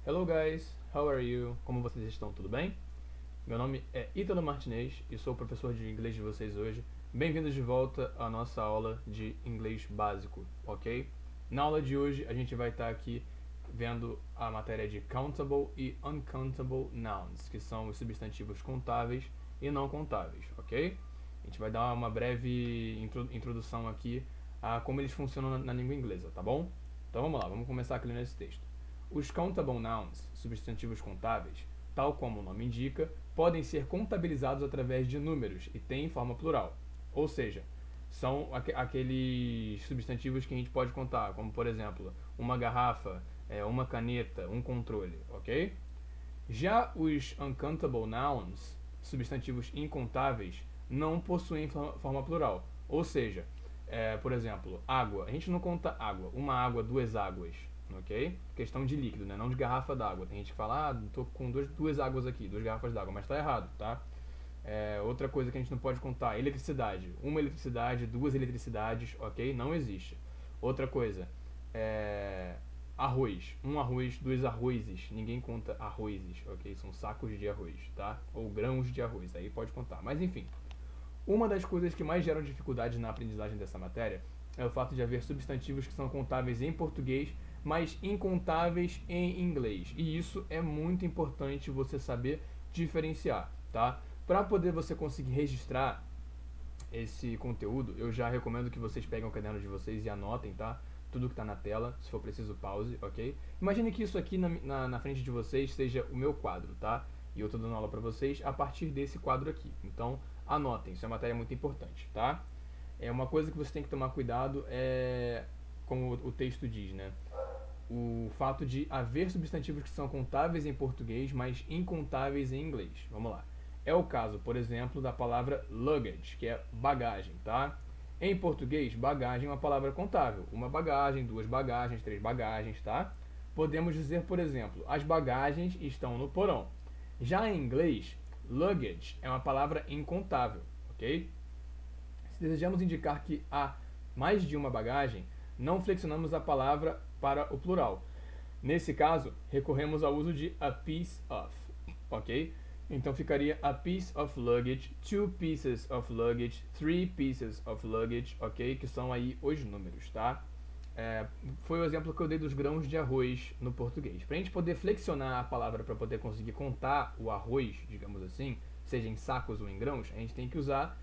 Hello guys, how are you? Como vocês estão? Tudo bem? Meu nome é Ítalo Martinez e sou o professor de inglês de vocês hoje. Bem-vindos de volta à nossa aula de inglês básico, ok? Na aula de hoje a gente vai estar aqui vendo a matéria de countable e uncountable nouns, que são os substantivos contáveis e não contáveis, ok? A gente vai dar uma breve introdução aqui a como eles funcionam na língua inglesa, tá bom? Então vamos lá, vamos começar aqui nesse texto. Os countable nouns, substantivos contáveis, tal como o nome indica, podem ser contabilizados através de números e têm forma plural. Ou seja, são aqueles substantivos que a gente pode contar, como por exemplo, uma garrafa, uma caneta, um controle, ok? Já os uncountable nouns, substantivos incontáveis, não possuem forma plural. Ou seja, por exemplo, água. A gente não conta água. Uma água, duas águas. Ok? Questão de líquido, né? Não de garrafa d'água. Tem gente que fala, tô com duas águas aqui, duas garrafas d'água, mas tá errado, tá? Outra coisa que a gente não pode contar, eletricidade. Uma eletricidade, duas eletricidades, ok? Não existe. Outra coisa, arroz. Um arroz, dois arrozes. Ninguém conta arrozes, ok? São sacos de arroz, tá? Ou grãos de arroz, aí pode contar. Mas enfim, uma das coisas que mais geram dificuldade na aprendizagem dessa matéria é o fato de haver substantivos que são contáveis em português, mas incontáveis em inglês. E isso é muito importante você saber diferenciar, tá? Para poder você conseguir registrar esse conteúdo, eu já recomendo que vocês peguem o caderno de vocês e anotem, tá? Tudo que está na tela, se for preciso pause, ok? Imagine que isso aqui na frente de vocês seja o meu quadro, tá? E eu estou dando aula para vocês a partir desse quadro aqui. Então, anotem, isso é uma matéria muito importante, tá? Uma coisa que você tem que tomar cuidado como o texto diz, né? O fato de haver substantivos que são contáveis em português, mas incontáveis em inglês. Vamos lá. É o caso, por exemplo, da palavra luggage, que é bagagem, tá? Em português, bagagem é uma palavra contável. Uma bagagem, duas bagagens, três bagagens, tá? Podemos dizer, por exemplo, as bagagens estão no porão. Já em inglês, luggage é uma palavra incontável, ok? Se desejamos indicar que há mais de uma bagagem, não flexionamos a palavra para o plural. Nesse caso, recorremos ao uso de a piece of, ok? Então ficaria a piece of luggage, two pieces of luggage, three pieces of luggage, ok? Que são aí os números, tá? Foi o exemplo que eu dei dos grãos de arroz no português. Para a gente poder flexionar a palavra para poder conseguir contar o arroz, digamos assim, seja em sacos ou em grãos, a gente tem que usar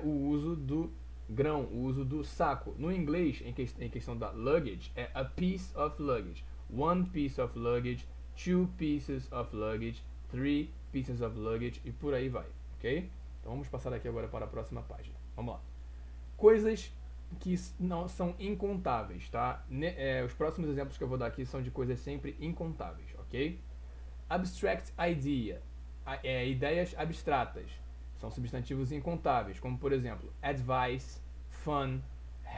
o uso do grão, o uso do saco. No inglês, em questão da luggage, é a piece of luggage, one piece of luggage, two pieces of luggage, three pieces of luggage e por aí vai, ok? Então vamos passar aqui agora para a próxima página. Vamos lá. Coisas que não são incontáveis, tá? Os próximos exemplos que eu vou dar aqui são de coisas sempre incontáveis, ok? Abstract idea, ideias abstratas, são substantivos incontáveis, como por exemplo, advice, fun,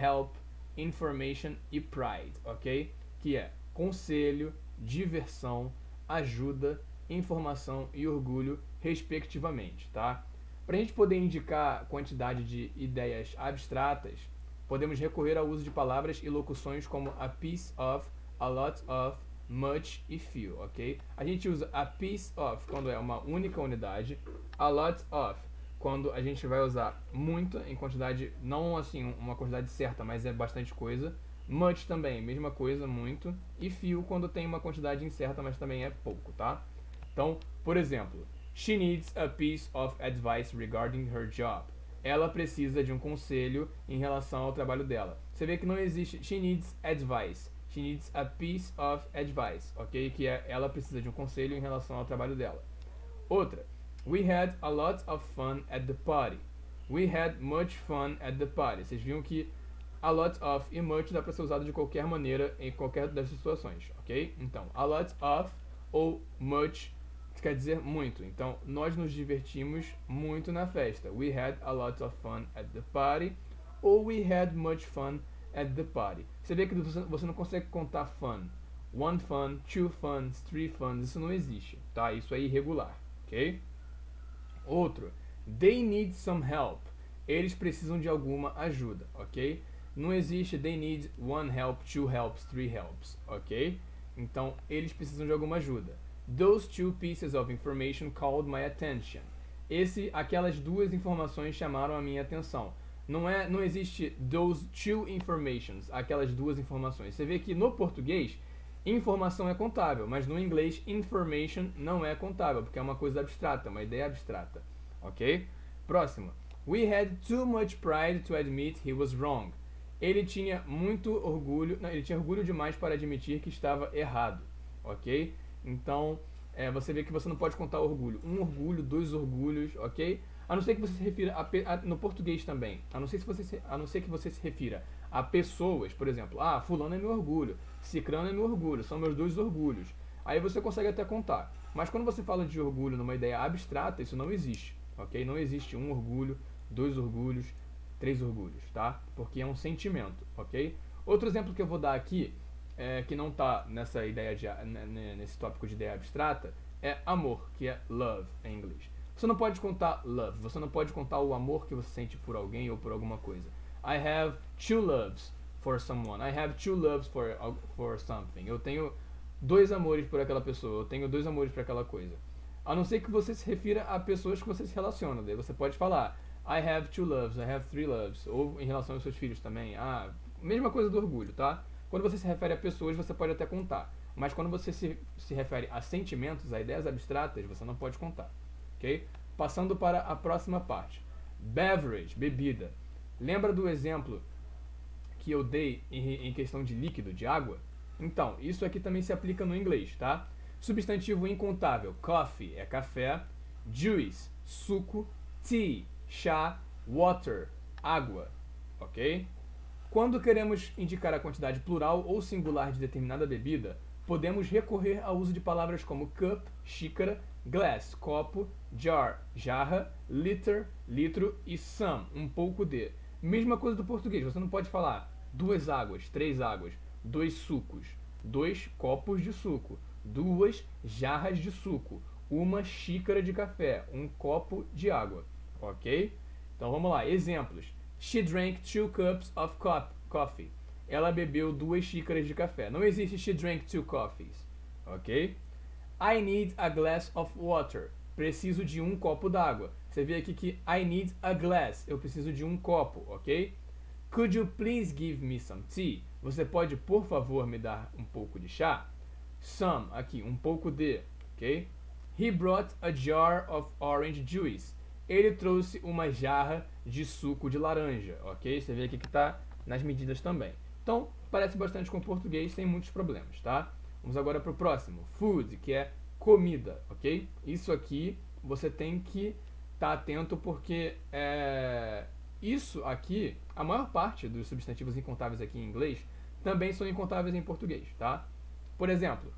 help, information e pride, ok? Que é conselho, diversão, ajuda, informação e orgulho, respectivamente, tá? Para a gente poder indicar quantidade de ideias abstratas, podemos recorrer ao uso de palavras e locuções como a piece of, a lot of, much e few, ok? A gente usa a piece of quando é uma única unidade, a lot of quando a gente vai usar muito em quantidade, não assim uma quantidade certa, mas é bastante coisa. Much também, mesma coisa, muito. E few quando tem uma quantidade incerta, mas também é pouco, tá? Então, por exemplo, she needs a piece of advice regarding her job. Ela precisa de um conselho em relação ao trabalho dela. Você vê que não existe she needs advice. She needs a piece of advice, ok? Que ela precisa de um conselho em relação ao trabalho dela. Outra, we had a lot of fun at the party. We had much fun at the party. Vocês viram que a lot of e much dá para ser usado de qualquer maneira em qualquer das situações, ok? Então, a lot of ou much quer dizer muito. Então, nós nos divertimos muito na festa. We had a lot of fun at the party. Ou we had much fun at the party. Você vê que você não consegue contar fun. One fun, two funs, three funs. Isso não existe, tá? Isso é irregular, ok? Outro. They need some help. Eles precisam de alguma ajuda, ok? Não existe they need one help, two helps, three helps, ok? Então, eles precisam de alguma ajuda. Those two pieces of information called my attention. Aquelas duas informações chamaram a minha atenção. Não existe those two informations, aquelas duas informações. Você vê que no português, informação é contável, mas no inglês, information não é contável, porque é uma coisa abstrata, uma ideia abstrata. Ok? Próximo. We had too much pride to admit he was wrong. Ele tinha muito orgulho, ele tinha orgulho demais para admitir que estava errado. Ok? Então, você vê que você não pode contar orgulho. Um orgulho, dois orgulhos, ok? A não ser que você se refira no português também. A não ser que você se refira a pessoas, por exemplo. Ah, fulano é meu orgulho, cicrano é meu orgulho, são meus dois orgulhos. Aí você consegue até contar. Mas quando você fala de orgulho numa ideia abstrata, isso não existe, ok? Não existe um orgulho, dois orgulhos, três orgulhos, tá? Porque é um sentimento, ok? Outro exemplo que eu vou dar aqui, que não está nessa ideia nesse tópico de ideia abstrata, é amor, que é love em inglês. Você não pode contar love, você não pode contar o amor que você sente por alguém ou por alguma coisa. I have two loves for someone. I have two loves for something. Eu tenho dois amores por aquela pessoa, eu tenho dois amores por aquela coisa. A não ser que você se refira a pessoas que você se relaciona. Daí você pode falar I have two loves, I have three loves. Ou em relação aos seus filhos também. Mesma coisa do orgulho, tá? Quando você se refere a pessoas, você pode até contar. Mas quando você se refere a sentimentos, a ideias abstratas, você não pode contar. Ok? Passando para a próxima parte. Beverage, bebida. Lembra do exemplo que eu dei em questão de líquido, de água? Então, isso aqui também se aplica no inglês, tá? Substantivo incontável. Coffee é café. Juice, suco. Tea, chá. Water, água. Ok? Quando queremos indicar a quantidade plural ou singular de determinada bebida, podemos recorrer ao uso de palavras como cup, xícara, glass, copo, jar, jarra, liter, litro e some, um pouco de. Mesma coisa do português, você não pode falar duas águas, três águas, dois sucos, dois copos de suco, duas jarras de suco, uma xícara de café, um copo de água, ok? Então vamos lá, exemplos. She drank 2 cups of coffee. Ela bebeu 2 xícaras de café. Não existe she drank 2 coffees, ok? I need a glass of water. Preciso de um copo d'água. Você vê aqui que I need a glass. Eu preciso de um copo, ok? Could you please give me some tea? Você pode, por favor, me dar um pouco de chá? Some, aqui, um pouco de, ok? He brought a jar of orange juice. Ele trouxe uma jarra de suco de laranja, ok? Você vê aqui que está nas medidas também. Então, parece bastante com o português, sem muitos problemas, tá? Vamos agora para o próximo. Food, que é comida, ok? Isso aqui você tem que estar atento porque isso aqui, a maior parte dos substantivos incontáveis aqui em inglês, também são incontáveis em português, tá? Por exemplo,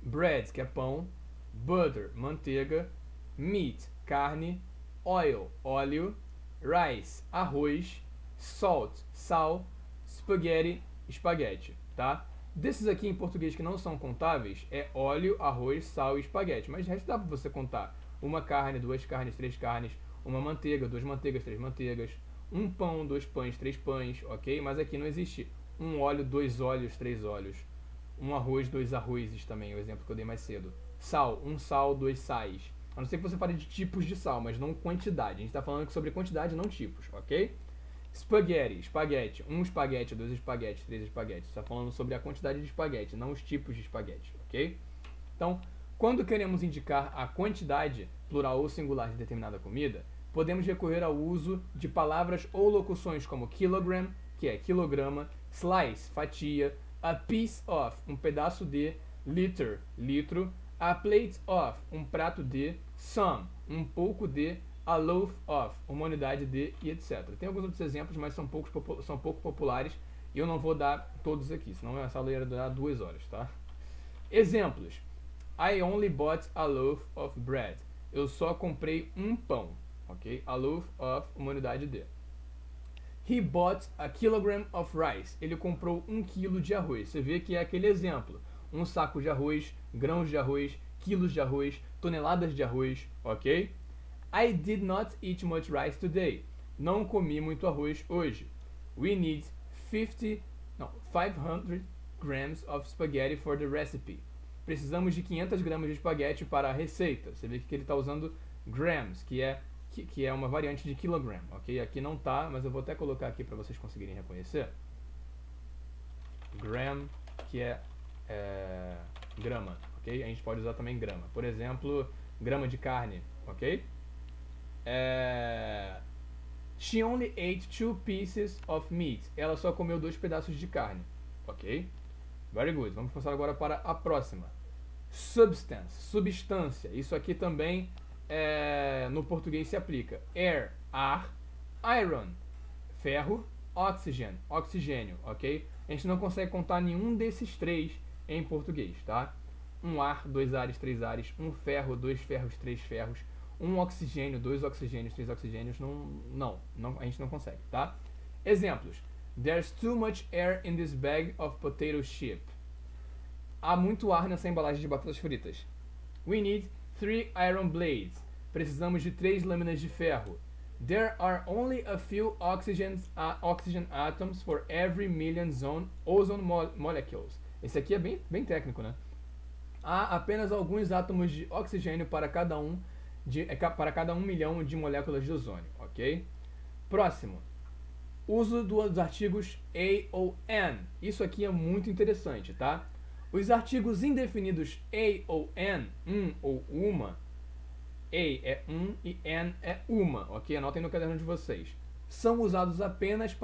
bread, que é pão, butter, manteiga, meat, carne, oil, óleo, rice, arroz, salt, sal, spaghetti, espaguete, tá? Desses aqui em português que não são contáveis, é óleo, arroz, sal e espaguete. Mas de resto dá pra você contar uma carne, duas carnes, três carnes, uma manteiga, duas manteigas, três manteigas, um pão, dois pães, três pães, ok? Mas aqui não existe um óleo, dois óleos, três óleos. Um arroz, dois arrozes também, o exemplo que eu dei mais cedo. Sal, um sal, dois sais. A não ser que você fale de tipos de sal, mas não quantidade. A gente está falando sobre quantidade, não tipos, ok? Spaghetti, espaguete. Um espaguete, dois espaguetes, três espaguetes. Está falando sobre a quantidade de espaguete, não os tipos de espaguete, ok? Então, quando queremos indicar a quantidade plural ou singular de determinada comida, podemos recorrer ao uso de palavras ou locuções como kilogram, que é quilograma, slice, fatia, a piece of, um pedaço de, liter, litro, a plate of, um prato de, some, um pouco de, a loaf of, uma unidade de, e etc. Tem alguns outros exemplos, mas são pouco populares e eu não vou dar todos aqui, senão essa aula ia durar 2 horas, tá? Exemplos. I only bought a loaf of bread. Eu só comprei um pão, ok? A loaf of, uma unidade de. He bought a kilogram of rice. Ele comprou 1 quilo de arroz. Você vê que é aquele exemplo. Um saco de arroz, grãos de arroz, quilos de arroz, toneladas de arroz, ok? I did not eat much rice today. Não comi muito arroz hoje. We need 500 grams of spaghetti for the recipe. Precisamos de 500 gramas de espaguete para a receita. Você vê que ele está usando grams, que é uma variante de kilogram, ok? Aqui não tá, mas eu vou até colocar aqui para vocês conseguirem reconhecer. Gram, que é grama, ok? A gente pode usar também grama. Por exemplo, grama de carne, ok? She only ate 2 pieces of meat. Ela só comeu 2 pedaços de carne, ok? Very good. Vamos passar agora para a próxima. Substance, substância. Isso aqui também no português se aplica. Air, ar. Iron, ferro. Oxygen, oxigênio, ok? A gente não consegue contar nenhum desses 3 em português, tá? Um ar, 2 ares, 3 ares. Um ferro, 2 ferros, 3 ferros. Um oxigênio, 2 oxigênios, 3 oxigênios. Não, a gente não consegue, tá? Exemplos. There's too much air in this bag of potato chip. Há muito ar nessa embalagem de batatas fritas. We need 3 iron blades. Precisamos de 3 lâminas de ferro. There are only a few oxygen atoms for every million ozone molecules. Esse aqui é bem técnico, né? Há apenas alguns átomos de oxigênio para cada um milhão de moléculas de ozônio, ok? Próximo. Uso dos artigos a ou an. Isso aqui é muito interessante, tá? Os artigos indefinidos a ou an, ou uma, a é e an é uma, ok? Anotem no caderno de vocês. São usados apenas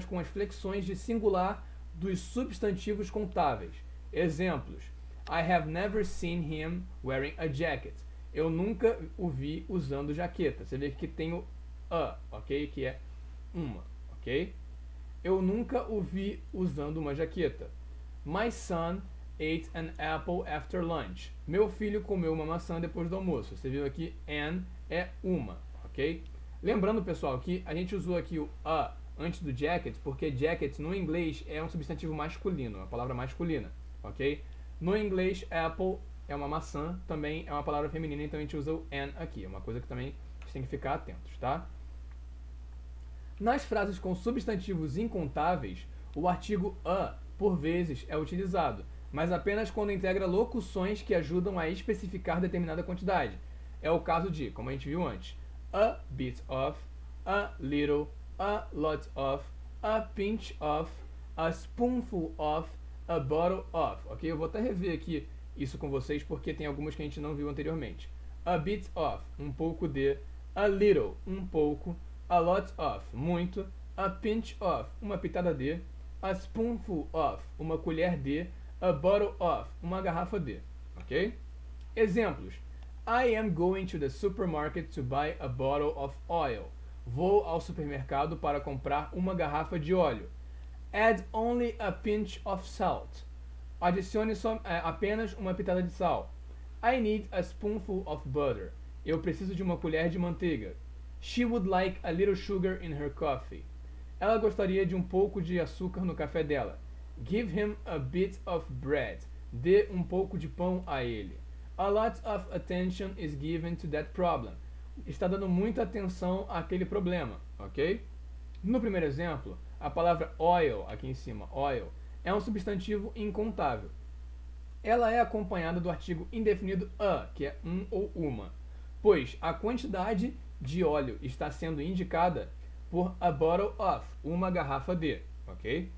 com as flexões de singular dos substantivos contáveis. Exemplos. I have never seen him wearing a jacket. Eu nunca o vi usando jaqueta. Você vê que tem o a, ok? Que é uma, ok? Eu nunca o vi usando uma jaqueta. My son ate an apple after lunch. Meu filho comeu uma maçã depois do almoço. Você viu aqui, an é uma, ok? Lembrando, pessoal, que a gente usou aqui o a antes do jacket, porque jacket no inglês é um substantivo masculino, uma palavra masculina, ok? No inglês, apple é uma maçã, também é uma palavra feminina, então a gente usa o an aqui. É uma coisa que também a gente tem que ficar atentos, tá? Nas frases com substantivos incontáveis, o artigo a, por vezes, é utilizado, mas apenas quando integra locuções que ajudam a especificar determinada quantidade. É o caso de, como a gente viu antes, a bit of, a little, a lot of, a pinch of, a spoonful of, a bottle of, ok? Eu vou até rever aqui isso com vocês porque tem algumas que a gente não viu anteriormente. A bit of, um pouco de, a little, um pouco, a lot of, muito, a pinch of, uma pitada de, a spoonful of, uma colher de, a bottle of, uma garrafa de, ok? Exemplos. I am going to the supermarket to buy a bottle of oil. Vou ao supermercado para comprar uma garrafa de óleo. Add only a pinch of salt. Adicione apenas uma pitada de sal. I need a spoonful of butter. Eu preciso de uma colher de manteiga. She would like a little sugar in her coffee. Ela gostaria de um pouco de açúcar no café dela. Give him a bit of bread. Dê um pouco de pão a ele. A lot of attention is given to that problem. Está dando muita atenção àquele problema, ok? No primeiro exemplo, a palavra oil, aqui em cima, oil, é um substantivo incontável. Ela é acompanhada do artigo indefinido a, que é um ou uma, pois a quantidade de óleo está sendo indicada por a bottle of, uma garrafa de, ok?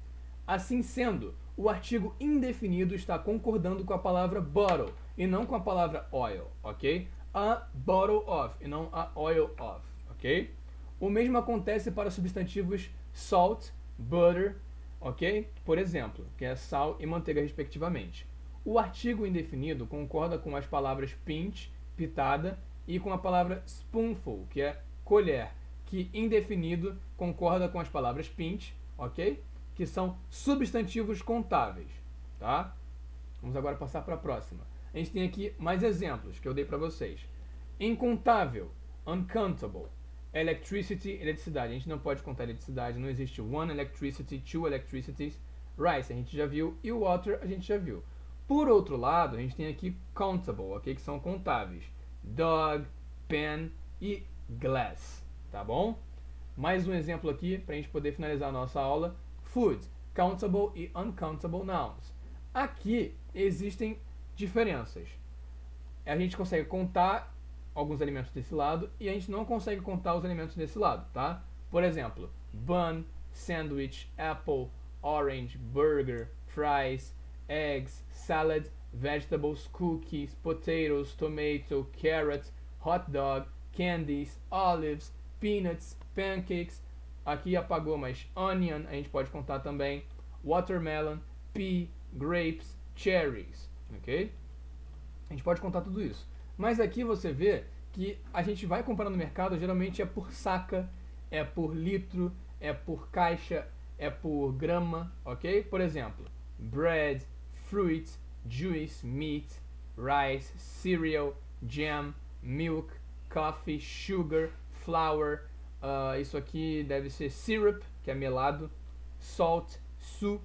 Assim sendo, o artigo indefinido está concordando com a palavra bottle e não com a palavra oil, ok? A bottle of e não a oil of, ok? O mesmo acontece para substantivos salt, butter, ok? Por exemplo, que é sal e manteiga respectivamente. O artigo indefinido concorda com as palavras pinch, pitada, e com a palavra spoonful, que é colher, que indefinido concorda com as palavras pinch, ok? Que são substantivos contáveis, tá? Vamos agora passar para a próxima. A gente tem aqui mais exemplos que eu dei para vocês. Incontável, uncountable. Electricity, eletricidade. A gente não pode contar eletricidade, não existe one electricity, two electricities. Rice, a gente já viu, e water, a gente já viu. Por outro lado, a gente tem aqui countable, ok? Que são contáveis. Dog, pen e glass, tá bom? Mais um exemplo aqui para a gente poder finalizar a nossa aula. Food, countable e uncountable nouns. Aqui existem diferenças. A gente consegue contar alguns alimentos desse lado e a gente não consegue contar os alimentos desse lado, tá? Por exemplo, bun, sandwich, apple, orange, burger, fries, eggs, salad, vegetables, cookies, potatoes, tomato, carrot, hot dog, candies, olives, peanuts, pancakes. Aqui apagou, mas onion a gente pode contar também, watermelon, pea, grapes, cherries, ok? A gente pode contar tudo isso. Mas aqui você vê que a gente vai comprar no mercado, geralmente é por saca, é por litro, é por caixa, é por grama, ok? Por exemplo, bread, fruit, juice, meat, rice, cereal, jam, milk, coffee, sugar, flour, isso aqui deve ser syrup, que é melado, salt, soup,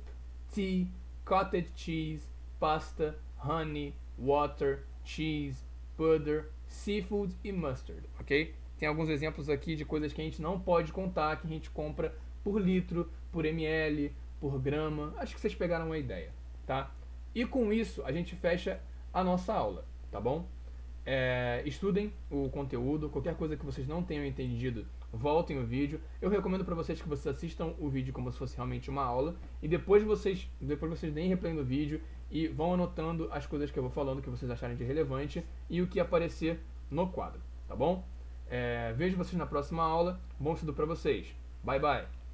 tea, cottage cheese, pasta, honey, water, cheese, butter, seafood e mustard, ok? Tem alguns exemplos aqui de coisas que a gente não pode contar, que a gente compra por litro, por ml, por grama. Acho que vocês pegaram uma ideia, tá? E com isso a gente fecha a nossa aula, tá bom? Estudem o conteúdo, qualquer coisa que vocês não tenham entendido, voltem o vídeo. Eu recomendo para vocês que vocês assistam o vídeo como se fosse realmente uma aula e depois vocês deem replay no vídeo e vão anotando as coisas que eu vou falando que vocês acharem de relevante e o que aparecer no quadro, tá bom? Vejo vocês na próxima aula. Bom estudo para vocês. Bye, bye!